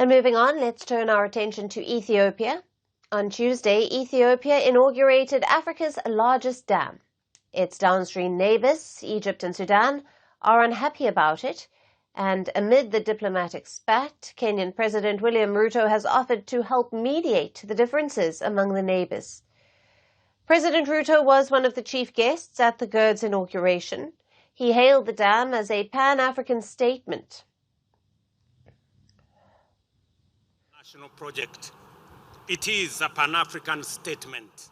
And moving on, let's turn our attention to Ethiopia. On Tuesday, Ethiopia inaugurated Africa's largest dam. Its downstream neighbours, Egypt and Sudan, are unhappy about it, and amid the diplomatic spat, Kenyan President William Ruto has offered to help mediate the differences among the neighbours. President Ruto was one of the chief guests at the GERD's inauguration. He hailed the dam as a Pan-African statement. National project. It is a Pan-African statement.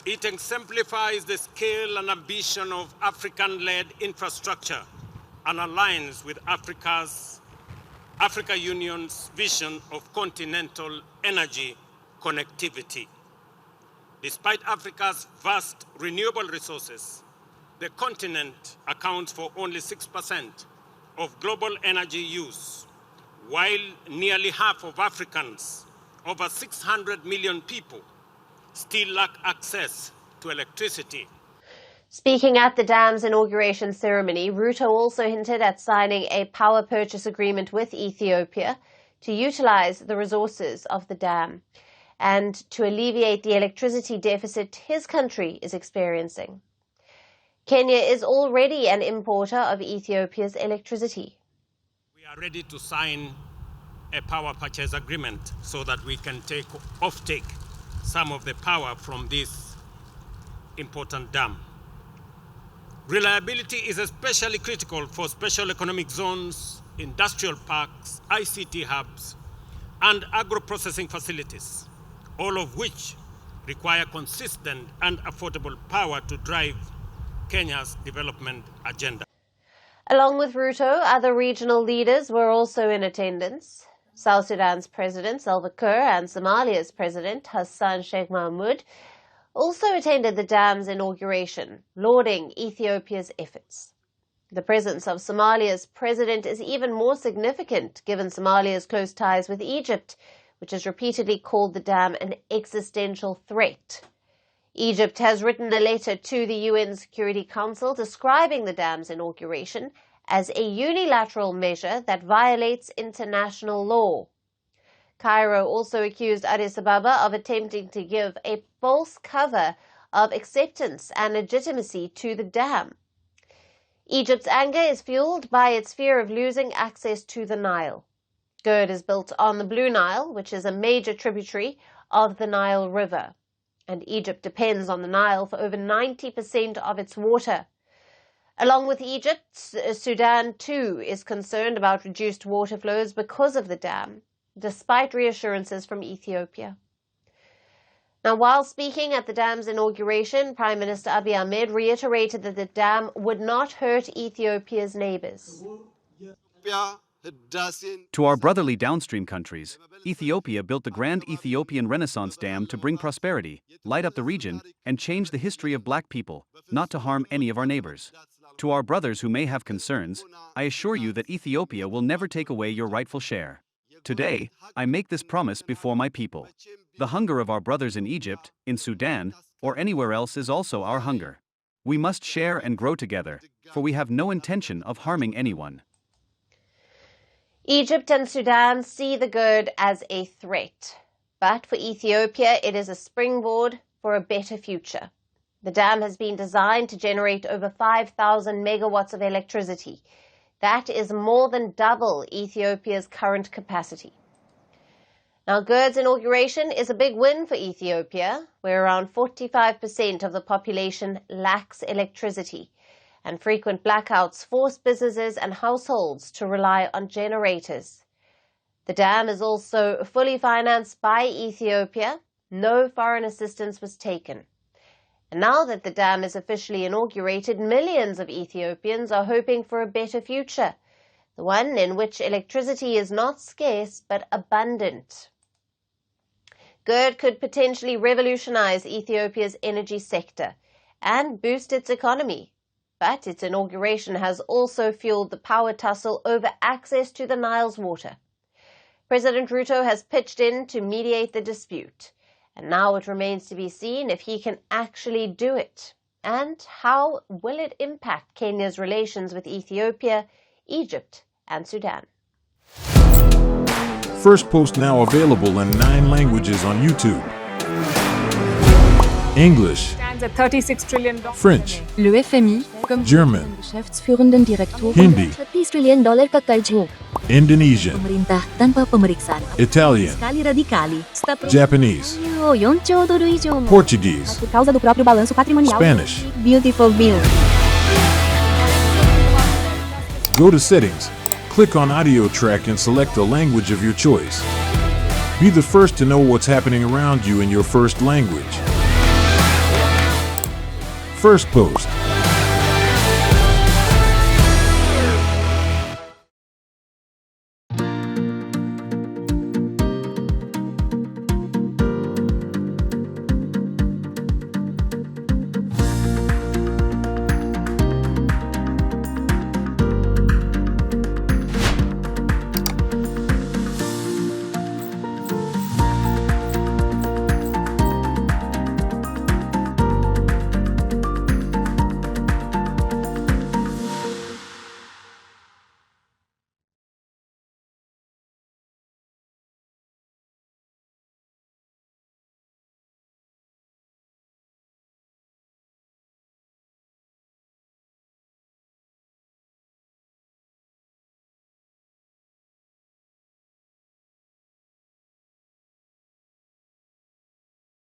It exemplifies the scale and ambition of African-led infrastructure and aligns with Africa Union's vision of continental energy connectivity. Despite Africa's vast renewable resources, the continent accounts for only 6% of global energy use, while nearly half of Africans, over 600 million people, still lack access to electricity. Speaking at the dam's inauguration ceremony, Ruto also hinted at signing a power purchase agreement with Ethiopia to utilise the resources of the dam and to alleviate the electricity deficit his country is experiencing. Kenya is already an importer of Ethiopia's electricity. We are ready to sign a power purchase agreement so that we can offtake some of the power from this important dam. Reliability is especially critical for special economic zones, industrial parks, ICT hubs, and agro-processing facilities, all of which require consistent and affordable power to drive Kenya's development agenda. Along with Ruto, other regional leaders were also in attendance. South Sudan's President Salva Kiir and Somalia's President Hassan Sheikh Mohamud also attended the dam's inauguration, lauding Ethiopia's efforts. The presence of Somalia's president is even more significant given Somalia's close ties with Egypt, which has repeatedly called the dam an existential threat. Egypt has written a letter to the UN Security Council describing the dam's inauguration as a unilateral measure that violates international law. Cairo also accused Addis Ababa of attempting to give a false cover of acceptance and legitimacy to the dam. Egypt's anger is fueled by its fear of losing access to the Nile. GERD is built on the Blue Nile, which is a major tributary of the Nile River, and Egypt depends on the Nile for over 90% of its water. Along with Egypt, Sudan too is concerned about reduced water flows because of the dam, despite reassurances from Ethiopia. Now, while speaking at the dam's inauguration, Prime Minister Abiy Ahmed reiterated that the dam would not hurt Ethiopia's neighbours. To our brotherly downstream countries, Ethiopia built the Grand Ethiopian Renaissance Dam to bring prosperity, light up the region, and change the history of black people, not to harm any of our neighbours. To our brothers who may have concerns, I assure you that Ethiopia will never take away your rightful share. Today, I make this promise before my people. The hunger of our brothers in Egypt, in Sudan, or anywhere else is also our hunger. We must share and grow together, for we have no intention of harming anyone. Egypt and Sudan see the GERD as a threat, but for Ethiopia it is a springboard for a better future. The dam has been designed to generate over 5,000 megawatts of electricity. That is more than double Ethiopia's current capacity. Now, GERD's inauguration is a big win for Ethiopia, where around 45% of the population lacks electricity, and frequent blackouts force businesses and households to rely on generators. The dam is also fully financed by Ethiopia. No foreign assistance was taken. And now that the dam is officially inaugurated, millions of Ethiopians are hoping for a better future, the one in which electricity is not scarce but abundant. GERD could potentially revolutionize Ethiopia's energy sector and boost its economy. But its inauguration has also fueled the power tussle over access to the Nile's water. President Ruto has pitched in to mediate the dispute, and now it remains to be seen if he can actually do it. And how will it impact Kenya's relations with Ethiopia, Egypt, and Sudan? Firstpost now available in 9 languages on YouTube. English, Stands at $36 trillion. French, Le FMI, comme German, Geschäftsführenden Direktor Hindi, $30 trillion ka karjo. Indonesian, Pemerintah tanpa pemeriksaan. Italian, Sekali radikali. Japanese, 4兆ドル以上も Portuguese, por causa do próprio balanço patrimonial. Spanish. Beautiful bill. Go to Settings, click on Audio Track and select the language of your choice. Be the first to know what's happening around you in your first language. Firstpost.